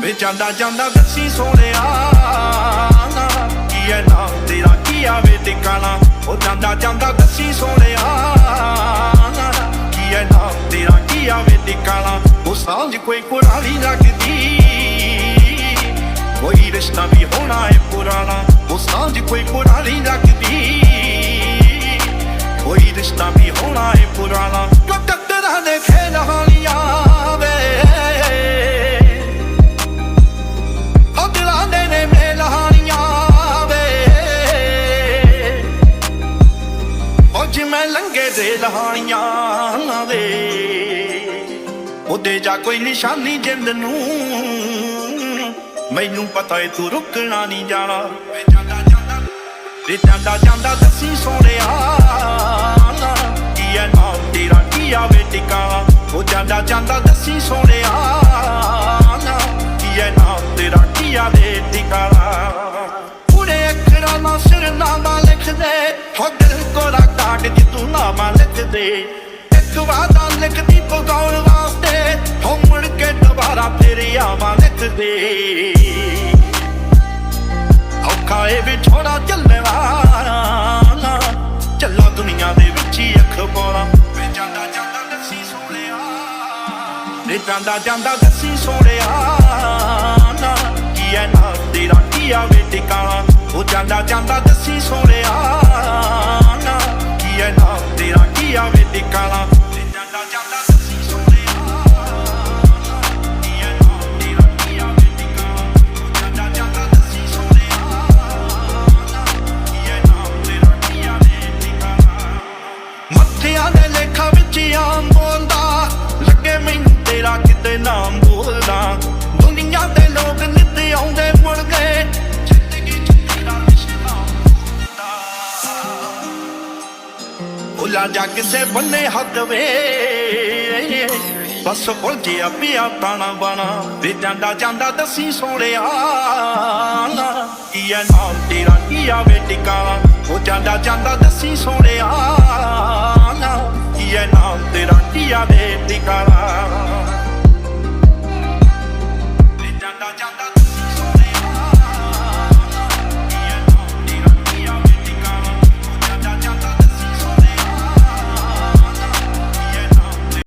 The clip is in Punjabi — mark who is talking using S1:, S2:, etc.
S1: ਵੇ ਜਾਂਦਾ ਜਾਂਦਾ ਦੱਸੀ ਸੋਹਣਿਆ ਕੀ ਐ ਨਾਮ ਤੇਰਾ ਕੀ ਆਵੇ ਟਿਕਾਣਾ ਉਹ ਜਾਂਦਾ ਜਾਂਦਾ ਦੱਸੀ ਸੋਹਣਿਆ ਕੀ ਐ ਨਾਮ ਤੇਰਾ ਕੀ ਆਵੇ ਟਿਕਾਣਾ ਉਹ ਸਾਂਝ ਕੋਈ ਕੁਰਾਲੀ ਰੱਖਦੀ ਕੋਈ ਰਿਸ਼ਤਾ ਵੀ ਹੋਣਾ ਹੈ ਪੁਰਾਣਾ ਉਹ ਸਾਂਝ ਕੋਈ ਕੁਰਾਲੀ ਰੱਖਦੀ ਕੋਈ ਰਿਸ਼ਤਾ ਵੀ ਹੋਣਾ ਹੈ ਪੁਰਾਣਾ ਟੱਕਰਾਂ ਦੇ ਖੇਲ ਹਾਲੀਆਂ ਵੇ ਦਿਲਾਂ ਦੇ ਨੇ ਮੇਲ ਹਾਲੀਆਂ ਵੇ ਉਹ ਜਿਵੇਂ ਲੰਗੇ ਦੇ ਲਹਾਣੀਆਂ ਵੇ ਉਹਦੇ ਜਾ ਕੋਈ ਨਿਸ਼ਾਨੀ ਜਿੰਦ ਨੂੰ ਮੈਨੂੰ ਪਤਾ ਏ ਤੂੰ ਰੁਕਣਾ ਨਹੀਂ ਜਾਣਾ ਵੇ ਜਾਂਦਾ ਜਾਂਦਾ ਦੱਸੀ ਸੋਹਣਿਆ ਕੀ ਐ ਨਾਮ ਤੇਰਾ ਕੀ ਆਵੇ ਟਿਕਾਣਾ ਉਹ ਜਾਂਦਾ ਜਾਂਦਾ ਦੱਸੀ ਸੋਹਣਿਆ ਕੀ ਐ ਨਾਮ ਤੇਰਾ ਕੀ ਆਵੇ ਟਿਕਾਣਾ ਪੂਰੇ ਅੱਖਰਾਂ ਨਾਲ ਸਿਰਨਾਮਾ ਲਿਖ ਦੇ ਹੋ ਦਿਲ ਕੋਰਾ ਕਾਟ ਦੀ ਤੂੰ ਨਾਮਾ ਲਿਖ ਦੇ ਇੱਕ ਵਾਦਾ ਲਿਖਦੀ ਪਗਾਉਣ ਵਾਸਤੇ ਹੋ ਮੁੜ ਕੇ ਦੁਬਾਰਾ ਫਿਰ ਆਵਾਂ ਲਿਖ ਦੇ ਔਖਾ ਏ ਵਿਛੋੜਾ ਚੱਲਣਾ ਚੱਲਾ ਦੁਨੀਆ ਦੇ ਵਿੱਚ ਹੀ ਅੱਖ ਪਾਉਣਾ ਵੇ ਜਾਂਦਾ ਜਾਂਦਾ ਦੱਸੀ ਸੋਹਣਿਆ ਵੇ ਜਾਂਦਾ ਜਾਂਦਾ ਦੱਸੀ ਸੋਹਣਿਆ ਕੀ ਐ ਨਾਮ ਤੇਰਾ ਕੀ ਆਵੇ ਟਿਕਾਣਾ ਉਹ ਜਾਂਦਾ ਜਾਂਦਾ ਦੱਸੀ ਸੋਹਣਿਆ ਕੀ ਐ ਨਾਮ ਤੇਰਾ ਕੀ ਆਵੇ ਟਿਕਾਣਾ ਵੇ ਜਾਂਦਾ ਜਾਂਦਾ ਦੱਸੀ ਸੋਹਣਿਆ ਕੀ ਐ ਨਾਮ ਤੇਰਾ ਕੀ ਆਵੇ ਟਿਕਾਣਾ ਉਹ ਜਾਂਦਾ ਜਾਂਦਾ ਦੱਸੀ ਸੋਹਣਿਆ ਕੀ ਐ ਨਾਮ ਤੇਰਾ ਕੀ ਆਵੇ ਟਿਕਾਣਾ ਮੱਥਿਆਂ ਦੇ ਲੇਖਾਂ ਵਿੱਚ ਆਮ ਬੋਲਦਾ ਲੱਗੇ ਮੈਨੂੰ ਤੇਰਾ ਕਿਤੇ ਨਾਮ ਬੋਲਦਾ ਦੁਨੀਆ ਦੇ ਲੋਕ ਨਿੱਤ ਆਉਂਦੇ ਮੁੜ ਗਏ ਜ਼ਿੰਦਗੀ ਚ ਤੇਰਾ ਰਿਸ਼ਤਾ ਹੁੰਦਾ ਭੁੱਲਾ ਜਾ ਕਿਸੇ ਬੰਨੇ ਹੱਥ ਵੇ ਬਸ ਭੁੱਲ ਪਿਆ ਤਾਣਾ ਬਾਣਾ ਵੇ ਜਾਂਦਾ ਜਾਂਦਾ ਦੱਸੀ ਸੋਹਣਿਆ ਕੀ ਐ ਨਾਮ ਤੇਰਾ ਕੀ ਆਵੇ ਟਿਕਾਣਾ ਉਹ ਜਾਂਦਾ ਜਾਂਦਾ ਦੱਸੀ ਸੋਹਣਿਆ ਕੀ ਐ ਨਾਮ ਤੇਰਾ ਕੀ ਆਵੇ ਟਿਕਾਣਾ